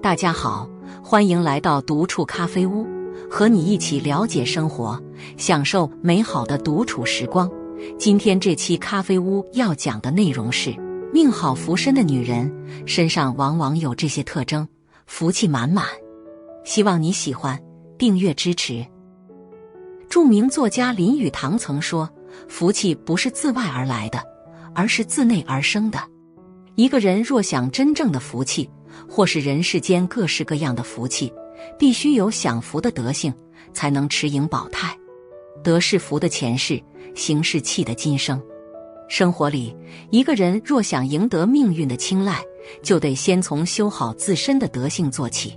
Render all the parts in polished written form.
大家好，欢迎来到独处咖啡屋，和你一起了解生活，享受美好的独处时光。今天这期咖啡屋要讲的内容是，命好福身的女人身上往往有这些特征，福气满满。希望你喜欢，订阅支持。著名作家林语堂曾说，福气不是自外而来的，而是自内而生的。一个人若想真正的福气，或是人世间各式各样的福气，必须有享福的德性，才能持盈保泰。德是福的前世，行是气的今生。生活里，一个人若想赢得命运的青睐，就得先从修好自身的德性做起。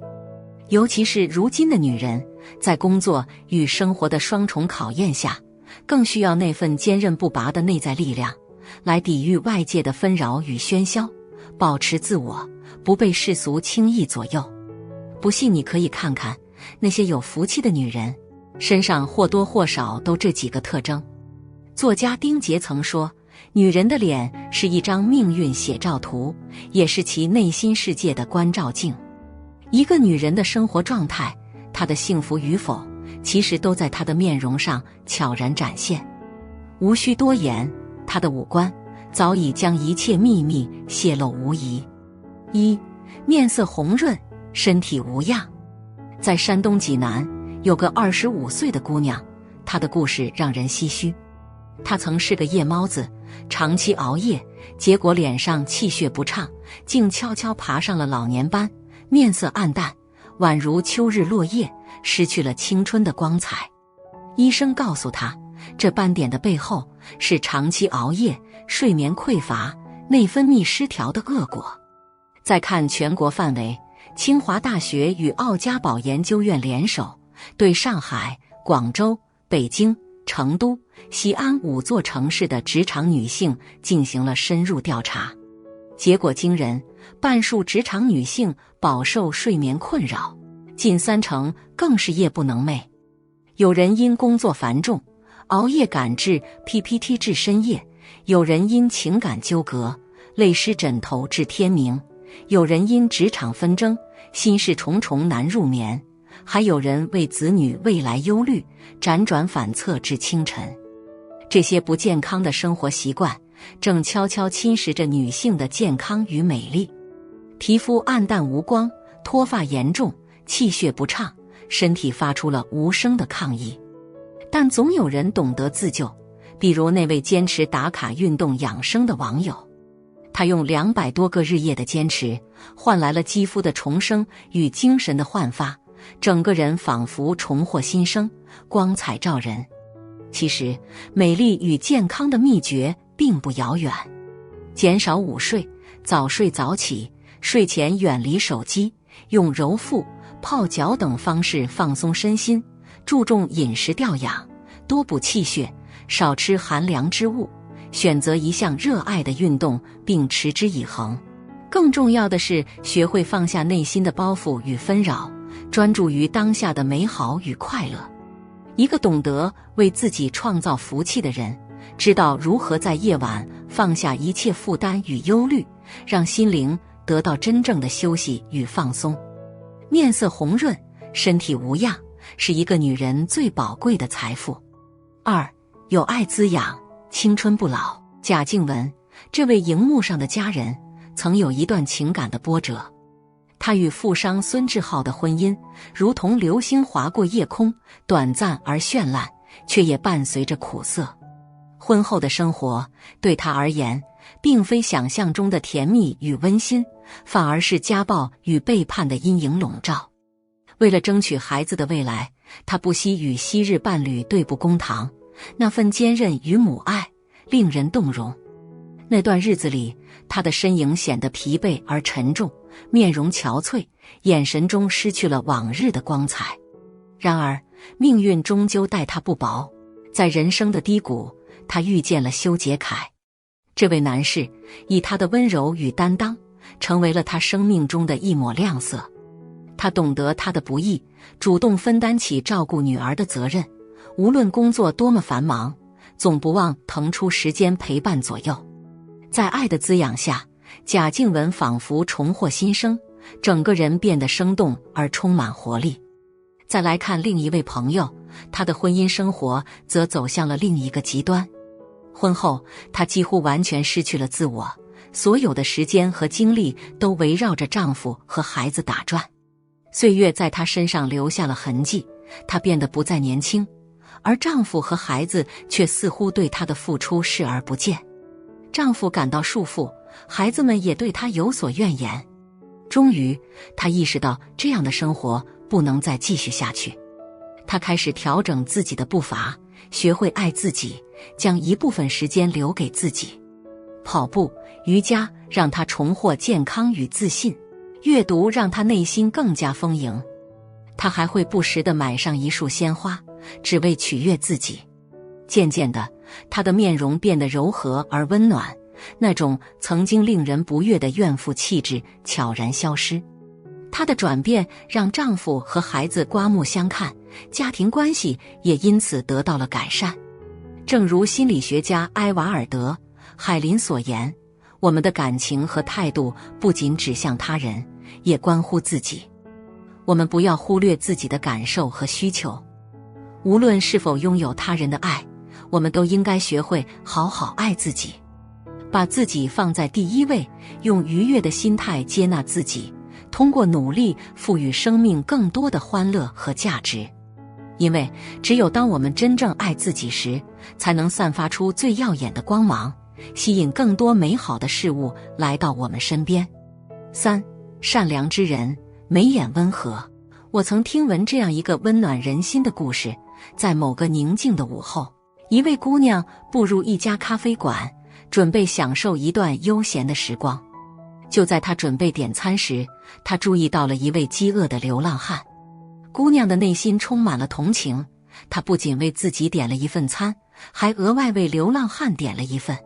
尤其是如今的女人，在工作与生活的双重考验下，更需要那份坚韧不拔的内在力量，来抵御外界的纷扰与喧嚣，保持自我，不被世俗轻易左右。不信你可以看看那些有福气的女人，身上或多或少都这几个特征。作家丁杰曾说，女人的脸是一张命运写照图，也是其内心世界的关照镜。一个女人的生活状态，她的幸福与否，其实都在她的面容上悄然展现。无需多言，她的五官早已将一切秘密泄露无遗。一、面色红润，身体无恙。在山东济南，有个25岁的姑娘，她的故事让人唏嘘。她曾是个夜猫子，长期熬夜，结果脸上气血不畅，竟悄悄爬上了老年斑，面色暗淡，宛如秋日落叶，失去了青春的光彩。医生告诉她，这斑点的背后是长期熬夜、睡眠匮乏、内分泌失调的恶果。再看全国范围，清华大学与奥家宝研究院联手，对上海、广州、北京、成都、西安5座城市的职场女性进行了深入调查。结果惊人，半数职场女性饱受睡眠困扰，近30%更是夜不能寐。有人因工作繁重，熬夜赶制 PPT 至深夜；有人因情感纠葛，泪湿枕头至天明；有人因职场纷争，心事重重难入眠；还有人为子女未来忧虑，辗转反侧至清晨。这些不健康的生活习惯正悄悄侵蚀着女性的健康与美丽。皮肤暗淡无光，脱发严重，气血不畅，身体发出了无声的抗议。但总有人懂得自救，比如那位坚持打卡运动养生的网友。他用200多个日夜的坚持，换来了肌肤的重生与精神的焕发，整个人仿佛重获新生，光彩照人。其实，美丽与健康的秘诀并不遥远。减少午睡，早睡早起，睡前远离手机，用揉腹、泡脚等方式放松身心，注重饮食调养，多补气血，少吃寒凉之物，选择一项热爱的运动并持之以恒。更重要的是，学会放下内心的包袱与纷扰，专注于当下的美好与快乐。一个懂得为自己创造福气的人，知道如何在夜晚放下一切负担与忧虑，让心灵得到真正的休息与放松。面色红润，身体无恙，是一个女人最宝贵的财富。2、有爱滋养，青春不老。贾静雯，这位荧幕上的佳人，曾有一段情感的波折。她与富商孙志浩的婚姻，如同流星划过夜空，短暂而绚烂，却也伴随着苦涩。婚后的生活对她而言，并非想象中的甜蜜与温馨，反而是家暴与背叛的阴影笼罩。为了争取孩子的未来，她不惜与昔日伴侣对簿公堂，那份坚韧与母爱令人动容。那段日子里，她的身影显得疲惫而沉重，面容憔悴，眼神中失去了往日的光彩。然而，命运终究待她不薄，在人生的低谷，她遇见了修杰楷。这位男士以他的温柔与担当，成为了他生命中的一抹亮色。他懂得他的不易，主动分担起照顾女儿的责任，无论工作多么繁忙，总不忘腾出时间陪伴左右。在爱的滋养下，贾静雯仿佛重获新生，整个人变得生动而充满活力。再来看另一位朋友，他的婚姻生活则走向了另一个极端。婚后，她几乎完全失去了自我，所有的时间和精力都围绕着丈夫和孩子打转。岁月在她身上留下了痕迹，她变得不再年轻，而丈夫和孩子却似乎对她的付出视而不见。丈夫感到束缚，孩子们也对她有所怨言。终于，她意识到这样的生活不能再继续下去。她开始调整自己的步伐，学会爱自己，将一部分时间留给自己。跑步、瑜伽让她重获健康与自信，阅读让她内心更加丰盈。她还会不时地买上一束鲜花，只为取悦自己。渐渐的，她的面容变得柔和而温暖，那种曾经令人不悦的怨妇气质悄然消失。她的转变让丈夫和孩子刮目相看，家庭关系也因此得到了改善。正如心理学家埃瓦尔德·海林所言，我们的感情和态度不仅指向他人，也关乎自己。我们不要忽略自己的感受和需求。无论是否拥有他人的爱，我们都应该学会好好爱自己，把自己放在第一位，用愉悦的心态接纳自己，通过努力赋予生命更多的欢乐和价值。因为只有当我们真正爱自己时，才能散发出最耀眼的光芒，吸引更多美好的事物来到我们身边。3. 善良之人，眉眼温和。我曾听闻这样一个温暖人心的故事，在某个宁静的午后，一位姑娘步入一家咖啡馆，准备享受一段悠闲的时光。就在她准备点餐时，她注意到了一位饥饿的流浪汉。姑娘的内心充满了同情，她不仅为自己点了一份餐，还额外为流浪汉点了一份。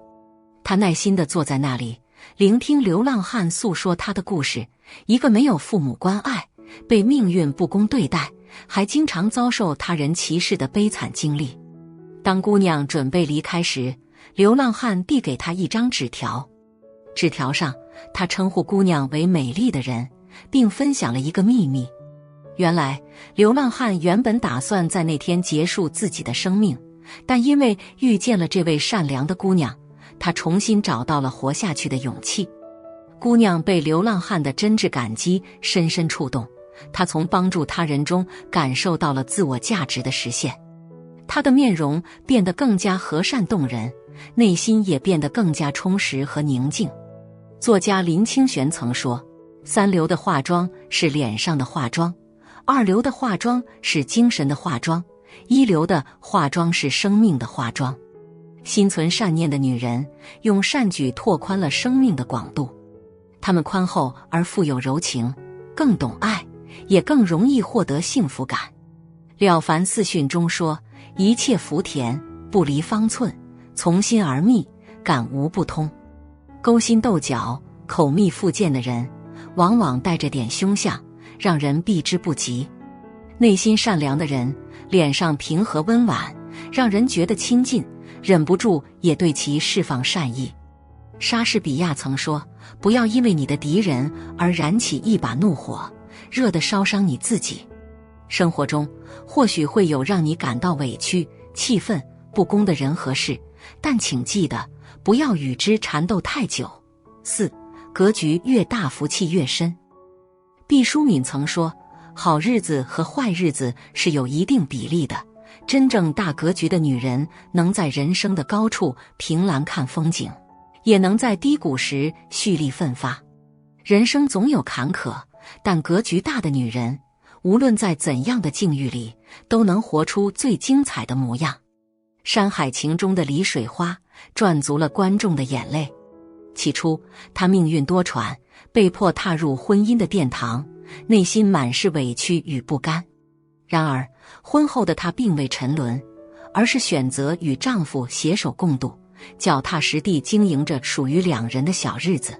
她耐心地坐在那里，聆听流浪汉诉说他的故事，一个没有父母关爱，被命运不公对待，还经常遭受他人歧视的悲惨经历。当姑娘准备离开时，流浪汉递给她一张纸条。纸条上，他称呼姑娘为美丽的人，并分享了一个秘密。原来，流浪汉原本打算在那天结束自己的生命，但因为遇见了这位善良的姑娘，他重新找到了活下去的勇气。姑娘被流浪汉的真挚感激深深触动，她从帮助他人中感受到了自我价值的实现。她的面容变得更加和善动人，内心也变得更加充实和宁静。作家林清玄曾说，3流的化妆是脸上的化妆，2流的化妆是精神的化妆，1流的化妆是生命的化妆。心存善念的女人，用善举拓宽了生命的广度。她们宽厚而富有柔情，更懂爱，也更容易获得幸福感。了凡四训中说，一切福田，不离方寸，从心而觅，感无不通。勾心斗角、口蜜腹剑的人，往往带着点凶相，让人避之不及。内心善良的人，脸上平和温婉，让人觉得亲近，忍不住也对其释放善意。莎士比亚曾说，不要因为你的敌人而燃起一把怒火，热得烧伤你自己。生活中或许会有让你感到委屈、气愤、不公的人和事，但请记得，不要与之缠斗太久。4. 格局越大，福气越深。毕淑敏曾说，好日子和坏日子是有一定比例的，真正大格局的女人能在人生的高处凭栏看风景，也能在低谷时蓄力奋发。人生总有坎坷，但格局大的女人，无论在怎样的境遇里，都能活出最精彩的模样。《山海情》中的李水花赚足了观众的眼泪。起初，她命运多舛，被迫踏入婚姻的殿堂，内心满是委屈与不甘。然而，婚后的她并未沉沦，而是选择与丈夫携手共度，脚踏实地经营着属于2人的小日子。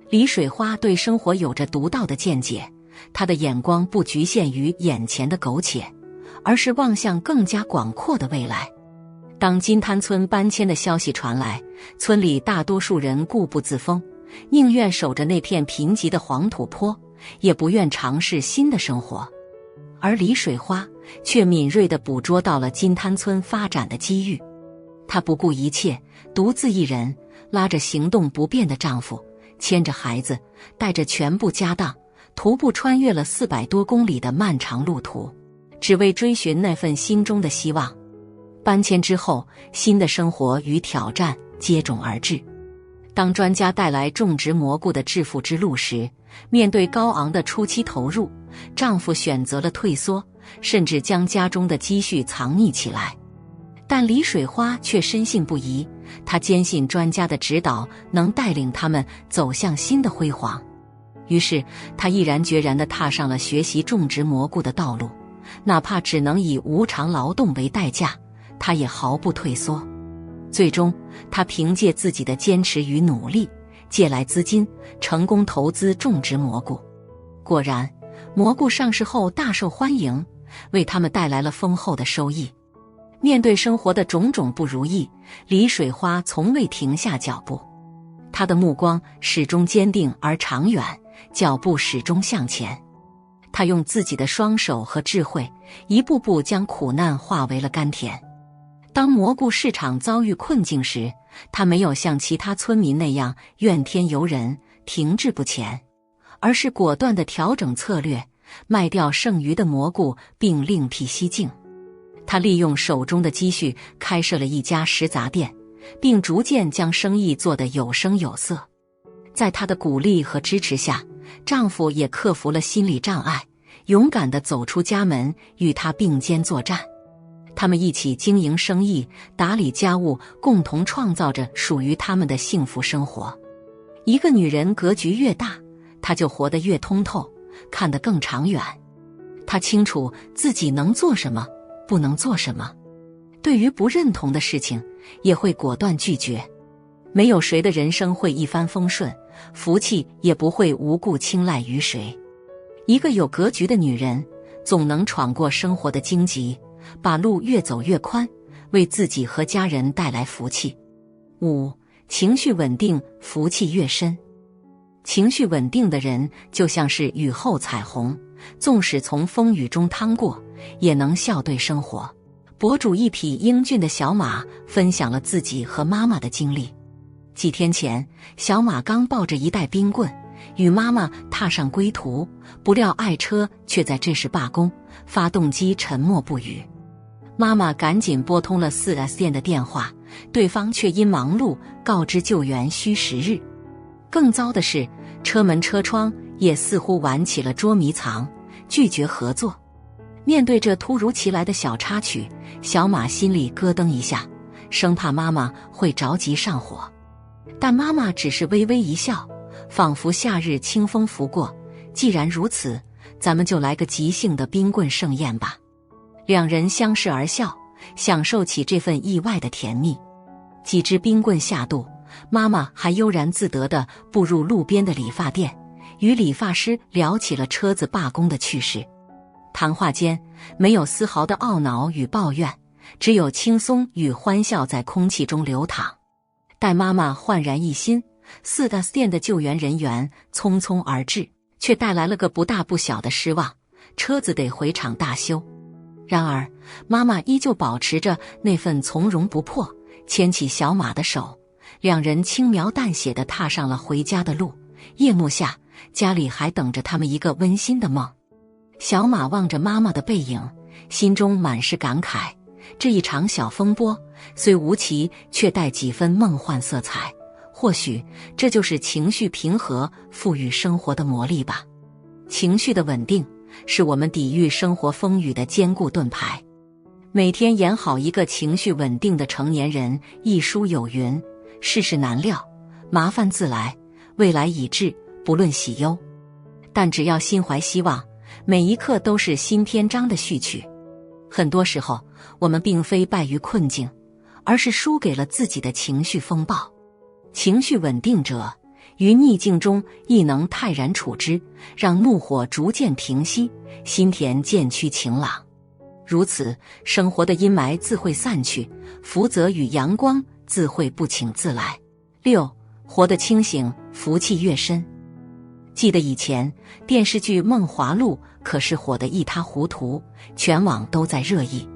李水花对生活有着独到的见解，她的眼光不局限于眼前的苟且，而是望向更加广阔的未来。当金滩村搬迁的消息传来，村里大多数人固步自封，宁愿守着那片贫瘠的黄土坡，也不愿尝试新的生活。而李水花却敏锐地捕捉到了金滩村发展的机遇，她不顾一切，独自一人，拉着行动不便的丈夫，牵着孩子，带着全部家当，徒步穿越了400多公里的漫长路途，只为追寻那份心中的希望。搬迁之后，新的生活与挑战接踵而至。当专家带来种植蘑菇的致富之路时，面对高昂的初期投入，丈夫选择了退缩，甚至将家中的积蓄藏匿起来。但李水花却深信不疑，她坚信专家的指导能带领他们走向新的辉煌。于是她毅然决然地踏上了学习种植蘑菇的道路，哪怕只能以无偿劳动为代价，她也毫不退缩。最终，她凭借自己的坚持与努力，借来资金，成功投资种植蘑菇。果然，蘑菇上市后大受欢迎，为他们带来了丰厚的收益。面对生活的种种不如意，李水花从未停下脚步，她的目光始终坚定而长远，脚步始终向前。她用自己的双手和智慧，一步步将苦难化为了甘甜。当蘑菇市场遭遇困境时，他没有像其他村民那样怨天尤人、停滞不前，而是果断地调整策略，卖掉剩余的蘑菇并另辟蹊径。他利用手中的积蓄开设了一家食杂店，并逐渐将生意做得有声有色。在他的鼓励和支持下，丈夫也克服了心理障碍，勇敢地走出家门，与他并肩作战。他们一起经营生意，打理家务，共同创造着属于他们的幸福生活。一个女人格局越大，她就活得越通透，看得更长远。她清楚自己能做什么，不能做什么，对于不认同的事情，也会果断拒绝。没有谁的人生会一帆风顺，福气也不会无故青睐于谁。一个有格局的女人，总能闯过生活的荆棘，把路越走越宽，为自己和家人带来福气。5. 情绪稳定，福气越深。情绪稳定的人就像是雨后彩虹，纵使从风雨中趟过，也能笑对生活。博主一匹英俊的小马分享了自己和妈妈的经历。几天前，小马刚抱着一袋冰棍，与妈妈踏上归途，不料爱车却在这时罢工，发动机沉默不语。妈妈赶紧拨通了 4S 店的电话，对方却因忙碌告知救援需10日。更糟的是，车门车窗也似乎玩起了捉迷藏，拒绝合作。面对这突如其来的小插曲，小马心里咯噔一下，生怕妈妈会着急上火。但妈妈只是微微一笑，仿佛夏日清风拂过，既然如此，咱们就来个即兴的冰棍盛宴吧。两人相视而笑，享受起这份意外的甜蜜。几只冰棍下肚，妈妈还悠然自得地步入路边的理发店，与理发师聊起了车子罢工的趣事。谈话间，没有丝毫的懊恼与抱怨，只有轻松与欢笑在空气中流淌。待妈妈焕然一新，4S店的救援人员匆匆而至，却带来了个不大不小的失望，车子得回厂大修。然而，妈妈依旧保持着那份从容不迫，牵起小马的手，两人轻描淡写地踏上了回家的路。夜幕下，家里还等着他们一个温馨的梦。小马望着妈妈的背影，心中满是感慨。这一场小风波虽无奇，却带几分梦幻色彩。或许这就是情绪平和赋予生活的魔力吧。情绪的稳定是我们抵御生活风雨的坚固盾牌。每天演好一个情绪稳定的成年人。一书有云：世事难料，麻烦自来，未来已至，不论喜忧。但只要心怀希望，每一刻都是新篇章的序曲。很多时候，我们并非败于困境，而是输给了自己的情绪风暴。情绪稳定者，于逆境中亦能泰然处之，让怒火逐渐平息，心田渐趋晴朗。如此，生活的阴霾自会散去，福泽与阳光自会不请自来。6. 活得清醒，福气越深。记得以前电视剧《梦华录》可是火得一塌糊涂，全网都在热议。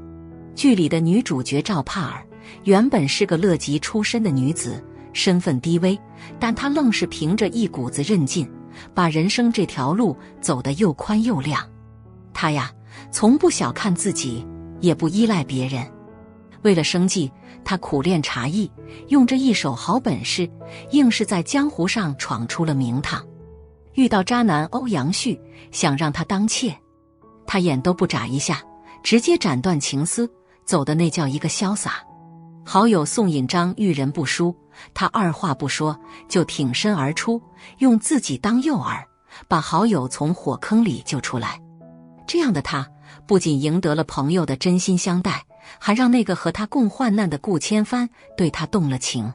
剧里的女主角赵帕儿原本是个乐极出身的女子，身份低微，但她愣是凭着一股子韧劲，把人生这条路走得又宽又亮。她呀，从不小看自己，也不依赖别人。为了生计，她苦练茶艺，用着一手好本事，硬是在江湖上闯出了名堂。遇到渣男欧阳旭，想让她当妾，她眼都不眨一下，直接斩断情丝，走的那叫一个潇洒。好友宋引章遇人不淑，他二话不说就挺身而出，用自己当诱饵，把好友从火坑里救出来。这样的他不仅赢得了朋友的真心相待，还让那个和他共患难的顾千帆对他动了情。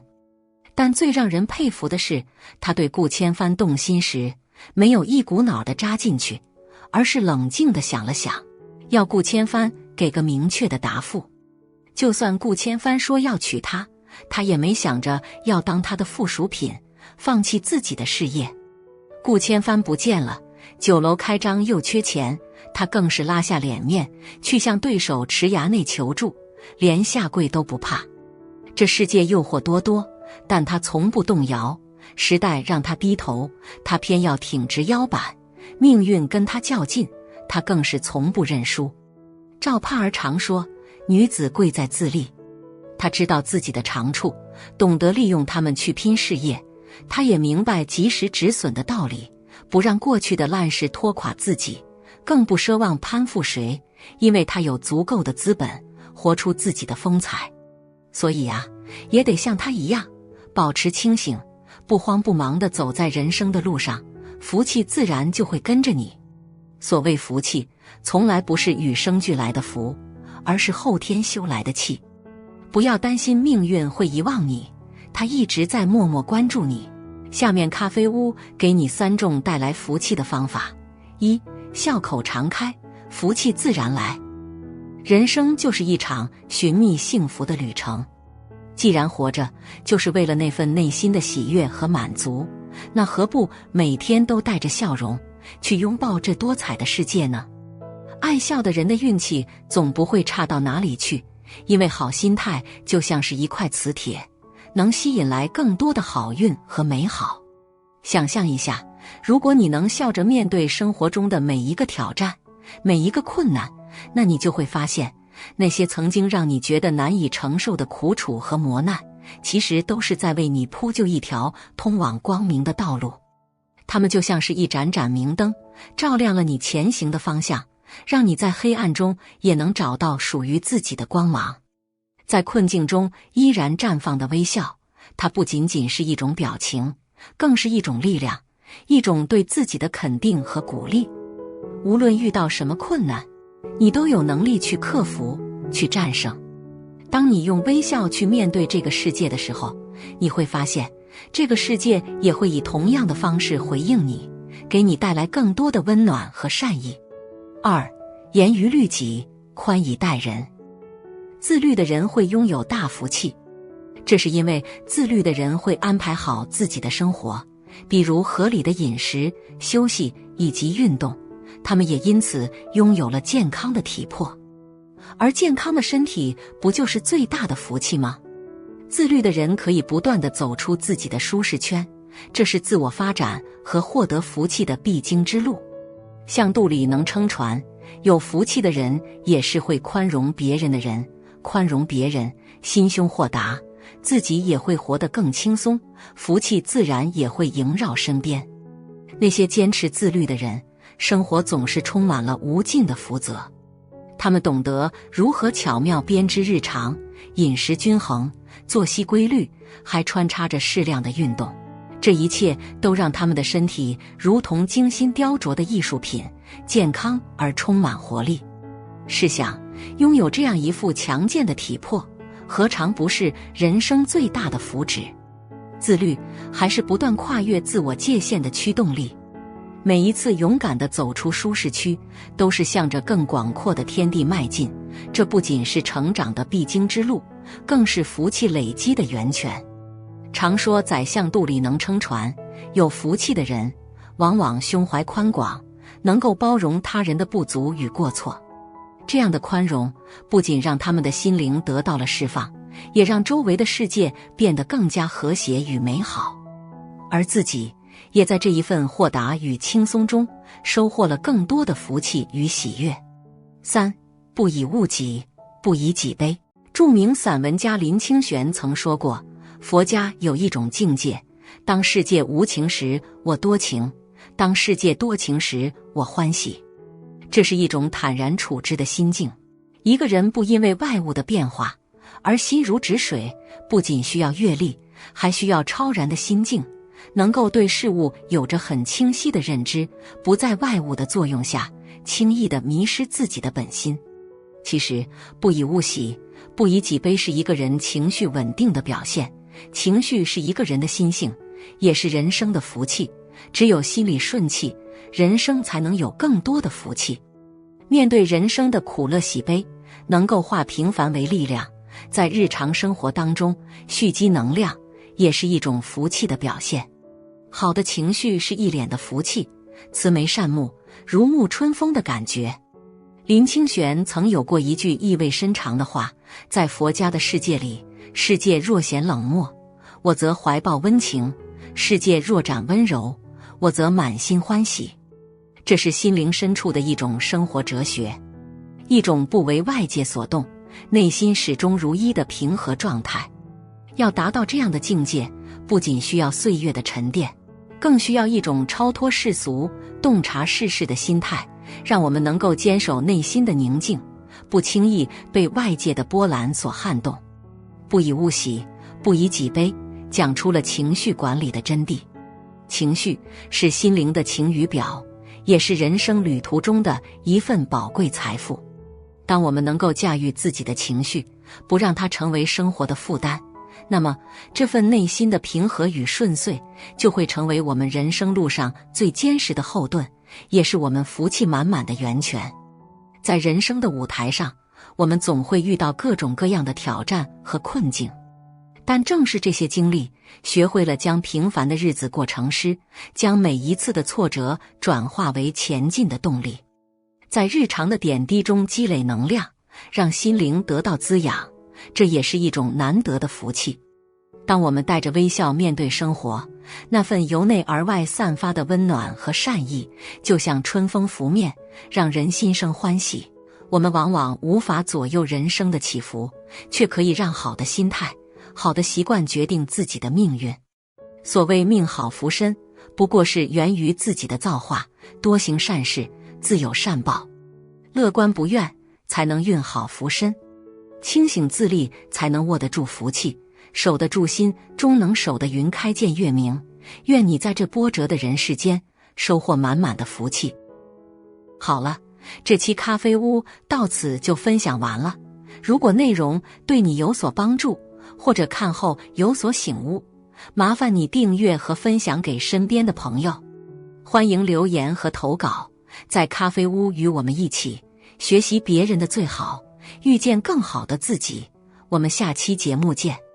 但最让人佩服的是，他对顾千帆动心时，没有一股脑地扎进去，而是冷静地想了想，要顾千帆给个明确的答复。就算顾千帆说要娶她，他也没想着要当她的附属品，放弃自己的事业。顾千帆不见了，酒楼开张又缺钱，他更是拉下脸面去向对手池衙内求助，连下跪都不怕。这世界诱惑多多，但他从不动摇。时代让他低头，他偏要挺直腰板；命运跟他较劲，他更是从不认输。赵帕儿常说，女子贵在自立。她知道自己的长处，懂得利用它们去拼事业。她也明白及时止损的道理，不让过去的烂事拖垮自己，更不奢望攀附谁，因为她有足够的资本，活出自己的风采。所以啊，也得像她一样，保持清醒，不慌不忙地走在人生的路上，福气自然就会跟着你。所谓福气，从来不是与生俱来的福，而是后天修来的气。不要担心命运会遗忘你，它一直在默默关注你。下面咖啡屋给你3种带来福气的方法。1. 笑口常开，福气自然来。人生就是一场寻觅幸福的旅程，既然活着就是为了那份内心的喜悦和满足，那何不每天都带着笑容去拥抱这多彩的世界呢？爱笑的人的运气总不会差到哪里去，因为好心态就像是一块磁铁，能吸引来更多的好运和美好。想象一下，如果你能笑着面对生活中的每一个挑战，每一个困难，那你就会发现，那些曾经让你觉得难以承受的苦楚和磨难，其实都是在为你铺就一条通往光明的道路。它们就像是一盏盏明灯，照亮了你前行的方向，让你在黑暗中也能找到属于自己的光芒。在困境中依然绽放的微笑，它不仅仅是一种表情，更是一种力量，一种对自己的肯定和鼓励。无论遇到什么困难，你都有能力去克服，去战胜。当你用微笑去面对这个世界的时候，你会发现，这个世界也会以同样的方式回应你，给你带来更多的温暖和善意。2. 严于律己，宽以待人。自律的人会拥有大福气，这是因为自律的人会安排好自己的生活，比如合理的饮食、休息以及运动，他们也因此拥有了健康的体魄。而健康的身体不就是最大的福气吗？自律的人可以不断地走出自己的舒适圈，这是自我发展和获得福气的必经之路。像肚里能撑船，有福气的人也是会宽容别人的人，宽容别人，心胸豁达，自己也会活得更轻松，福气自然也会萦绕身边。那些坚持自律的人，生活总是充满了无尽的福泽。他们懂得如何巧妙编织日常，饮食均衡，作息规律，还穿插着适量的运动。这一切都让他们的身体如同精心雕琢的艺术品，健康而充满活力。试想，拥有这样一副强健的体魄，何尝不是人生最大的福祉？自律还是不断跨越自我界限的驱动力。每一次勇敢地走出舒适区，都是向着更广阔的天地迈进。这不仅是成长的必经之路，更是福气累积的源泉。常说宰相肚里能撑船，有福气的人，往往胸怀宽广，能够包容他人的不足与过错。这样的宽容不仅让他们的心灵得到了释放，也让周围的世界变得更加和谐与美好，而自己也在这一份豁达与轻松中收获了更多的福气与喜悦。3. 不以物己，不以己悲。著名散文家林清玄曾说过，佛家有一种境界，当世界无情时，我多情；当世界多情时，我欢喜。这是一种坦然处之的心境。一个人不因为外物的变化而心如止水，不仅需要阅历，还需要超然的心境，能够对事物有着很清晰的认知，不在外物的作用下轻易地迷失自己的本心。其实，不以物喜，不以己悲是一个人情绪稳定的表现。情绪是一个人的心性，也是人生的福气。只有心里顺气，人生才能有更多的福气。面对人生的苦乐喜悲，能够化平凡为力量，在日常生活当中蓄积能量，也是一种福气的表现。好的情绪是一脸的福气，慈眉善目，如沐春风的感觉。林清玄曾有过一句意味深长的话，在佛家的世界里，世界若显冷漠，我则怀抱温情；世界若展温柔，我则满心欢喜。这是心灵深处的一种生活哲学，一种不为外界所动，内心始终如一的平和状态。要达到这样的境界，不仅需要岁月的沉淀，更需要一种超脱世俗、洞察世事的心态，让我们能够坚守内心的宁静，不轻易被外界的波澜所撼动。不以物喜，不以己悲，讲出了情绪管理的真谛。情绪是心灵的晴雨表，也是人生旅途中的一份宝贵财富。当我们能够驾驭自己的情绪，不让它成为生活的负担，那么这份内心的平和与顺遂就会成为我们人生路上最坚实的后盾，也是我们福气满满的源泉。在人生的舞台上，我们总会遇到各种各样的挑战和困境，但正是这些经历，学会了将平凡的日子过成诗，将每一次的挫折转化为前进的动力。在日常的点滴中积累能量，让心灵得到滋养，这也是一种难得的福气。当我们带着微笑面对生活，那份由内而外散发的温暖和善意，就像春风拂面，让人心生欢喜。我们往往无法左右人生的起伏，却可以让好的心态、好的习惯决定自己的命运。所谓命好福身，不过是源于自己的造化，多行善事，自有善报。乐观不怨，才能运好福身；清醒自立，才能握得住福气；守得住心，终能守得云开见月明。愿你在这波折的人世间，收获满满的福气。好了，这期咖啡屋到此就分享完了。如果内容对你有所帮助，或者看后有所醒悟，麻烦你订阅和分享给身边的朋友。欢迎留言和投稿，在咖啡屋与我们一起学习别人的最好，遇见更好的自己。我们下期节目见。